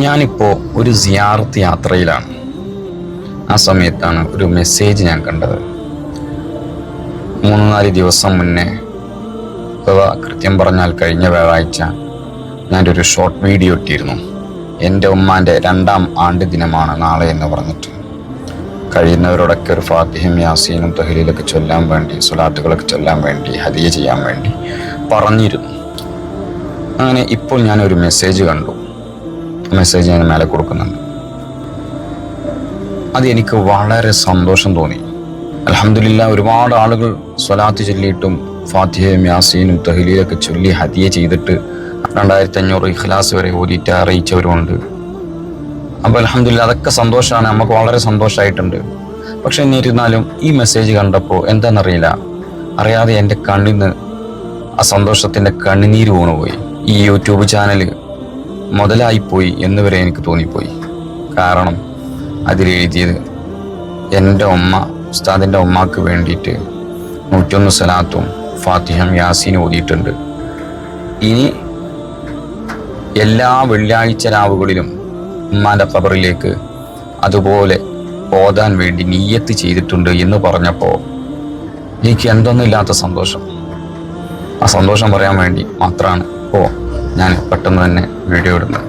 ഞാനിപ്പോൾ ഒരു സിയാറത്ത് യാത്രയിലാണ്. ആ സമയത്താണ് ഒരു മെസ്സേജ് ഞാൻ കണ്ടത്. 3-4 ദിവസം മുന്നേ, അഥവാ കൃത്യം പറഞ്ഞാൽ കഴിഞ്ഞ വ്യാഴാഴ്ച, ഞാനൊരു ഷോർട്ട് വീഡിയോ ഇട്ടിരുന്നു. എൻ്റെ ഉമ്മാൻ്റെ 2ാം ആണ്ട് ദിനമാണ് നാളെ എന്ന് പറഞ്ഞിട്ട്, കഴിയുന്നവരോടൊക്കെ ഒരു ഫാത്തിഹയും യാസീനും തഹ്ലീലൊക്കെ ചൊല്ലാൻ വേണ്ടി, സ്വലാത്തുകളൊക്കെ ചൊല്ലാൻ വേണ്ടി, ഹദിയ ചെയ്യാൻ വേണ്ടി പറഞ്ഞിരുന്നു. അങ്ങനെ ഇപ്പോൾ ഞാനൊരു മെസ്സേജ് കണ്ടു. മെസ്സേജ് ഞാൻ മേലെ കൊടുക്കുന്നുണ്ട്. അത് എനിക്ക് വളരെ സന്തോഷം തോന്നി. അൽഹംദുലില്ലാഹ്, ഒരുപാട് ആളുകൾ സ്വലാത്ത് ചൊല്ലിയിട്ടും ഫാത്തിഹയും യാസീനും തഹ്ലീലൊക്കെ ചൊല്ലി ഹദിയ ചെയ്തിട്ട് 2500 ഇഖ്ലാസ് വരെ ഓതിയിട്ട് അറിയിച്ചവരുമുണ്ട്. അപ്പോൾ അൽഹംദുലില്ലാഹ്, അതൊക്കെ സന്തോഷമാണ്, നമുക്ക് വളരെ സന്തോഷമായിട്ടുണ്ട്. പക്ഷെ എന്നിരുന്നാലും ഈ മെസ്സേജ് കണ്ടപ്പോൾ എന്താണെന്നറിയില്ല, അറിയാതെ എൻ്റെ കണ്ണിൽ നിന്ന് ആ സന്തോഷത്തിൻ്റെ കണ്ണുനീര് വീണുപോയി. ഈ യൂട്യൂബ് ചാനൽ മുതലായിപ്പോയി എന്ന് വരെ എനിക്ക് തോന്നിപ്പോയി. കാരണം അതിലെഴുതിയത് എൻ്റെ ഉമ്മ, ഉസ്താദിൻ്റെ ഉമ്മാക്ക് വേണ്ടിയിട്ട് 101 സ്വലാത്തും ഫാത്തിഹയും യാസീനും ഓതിയിട്ടുണ്ട്. ഇനി എല്ലാ വെള്ളിയാഴ്ച രാവുകളിലും ഉമ്മാൻ്റെ ഖബറിലേക്ക് അതുപോലെ ഓതാൻ വേണ്ടി നിയ്യത്ത് ചെയ്തിട്ടുണ്ട് എന്ന് പറഞ്ഞപ്പോൾ എനിക്ക് എന്തൊന്നുമില്ലാത്ത സന്തോഷം. ആ സന്തോഷം പറയാൻ വേണ്ടി മാത്രമാണ് ഞാൻ പെട്ടെന്ന് തന്നെ വീഡിയോ ഇടുന്നത്.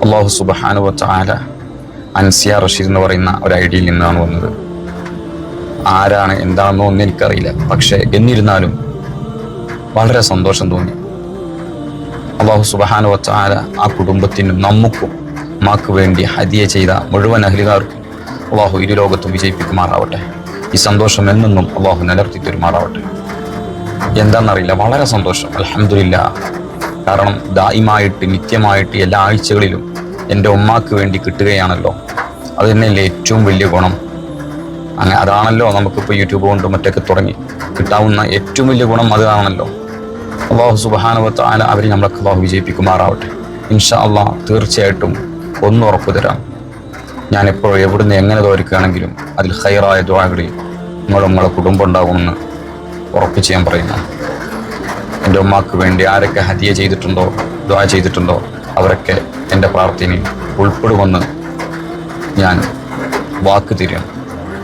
അല്ലാഹു സുബ്ഹാനഹു വ തആല അൻസിയ റഷീദ് എന്ന് പറയുന്ന ഒരു ഐഡിയിൽ നിന്നാണ് വന്നത്. ആരാണ് എന്താണെന്നോ ഒന്നും എനിക്കറിയില്ല. പക്ഷേ എന്നിരുന്നാലും വളരെ സന്തോഷം തോന്നി. അല്ലാഹു സുബ്ഹാനഹു വ തആല ആ കുടുംബത്തിനും നമുക്കും മാക്ക് വേണ്ടി ഹദിയ ചെയ്ത മുഴുവൻ അഹ്ലുകാർക്കും അല്ലാഹു ഇരു ലോകത്തും വിജയിപ്പിക്കുമാറാവട്ടെ. ഈ സന്തോഷം എന്നെന്നും അല്ലാഹു നിലർത്തി തരുമാറാവട്ടെ. എന്താണെന്നറിയില്ല, വളരെ സന്തോഷം. അൽഹംദുലില്ലാഹ്. കാരണം ദായിമായിട്ട്, നിത്യമായിട്ട് എല്ലാ ആഴ്ചകളിലും എൻ്റെ ഉമ്മാക്ക് വേണ്ടി കിട്ടുകയാണല്ലോ. അത് തന്നെയല്ലേ ഏറ്റവും വലിയ ഗുണം. അതാണല്ലോ നമുക്കിപ്പോൾ യൂട്യൂബ് കൊണ്ടും മറ്റൊക്കെ തുടങ്ങി കിട്ടാവുന്ന ഏറ്റവും വലിയ ഗുണം. അതാണല്ലോ. അല്ലാഹു സുബ്ഹാനഹു വ തആല അവരെ നമ്മളൊക്കെ അല്ലാഹു വിജയിപ്പിക്കുമാറാവട്ടെ. ഇൻഷാ അല്ലാഹ്. തീർച്ചയായിട്ടും ഒന്ന് ഉറപ്പു തരാം, ഞാൻ എപ്പോഴും എവിടുന്ന് എങ്ങനെ തോരിക്കുകയാണെങ്കിലും അതിൽ ഖൈറായ ദുആകളിൽ നിങ്ങളെ കുടുംബം ഉണ്ടാകുമെന്ന് ഉറപ്പ് ചെയ്യാൻ പറയുന്നു. എൻ്റെ ഉമ്മാക്ക് വേണ്ടി ആരൊക്കെ ഹദിയ ചെയ്തിട്ടുണ്ടോ, ദുആ ചെയ്തിട്ടുണ്ടോ, അവരൊക്കെ എൻ്റെ പ്രാർത്ഥനയിൽ ഉൾപ്പെടുമെന്ന് ഞാൻ വാക്ക് തരും.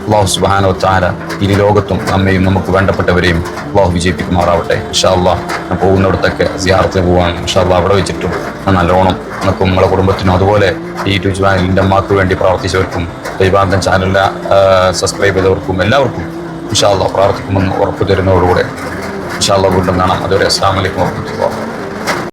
അല്ലാഹു സുബ്ഹാനഹു വ തആല ഇരു ലോകത്തും നമ്മയും നമുക്ക് വേണ്ടപ്പെട്ടവരെയും അല്ലാഹു വിജയിപ്പിക്കുമാറാവട്ടെ. ഇൻഷാ അല്ലാഹ്. ഞാൻ പോകുന്നിടത്തൊക്കെ സിയാറത്തിന് പോവാണ്. ഇൻഷാ അല്ലാഹ് അവിടെ വെച്ചിട്ടും നല്ലോണം നമുക്കും നമ്മളെ കുടുംബത്തിനും അതുപോലെ ഈ യൂട്യൂബ് ചാനലിൻ്റെ അമ്മക്ക് വേണ്ടി പ്രാർത്ഥിച്ചവർക്കും ദൈവാന്തം ചാനലിലെ സബ്സ്ക്രൈബ് ചെയ്തവർക്കും എല്ലാവർക്കും ഇൻഷാ അല്ലാഹ് പ്രാർത്ഥിക്കുമെന്ന് ഉറപ്പ് തരുന്നതോടുകൂടെ ഇൻഷാ അല്ലാഹ് വീണ്ടും കാണാം. അതുവരെ അസ്സലാമു അലൈക്കും വറഹ്മത്തുള്ളാഹി.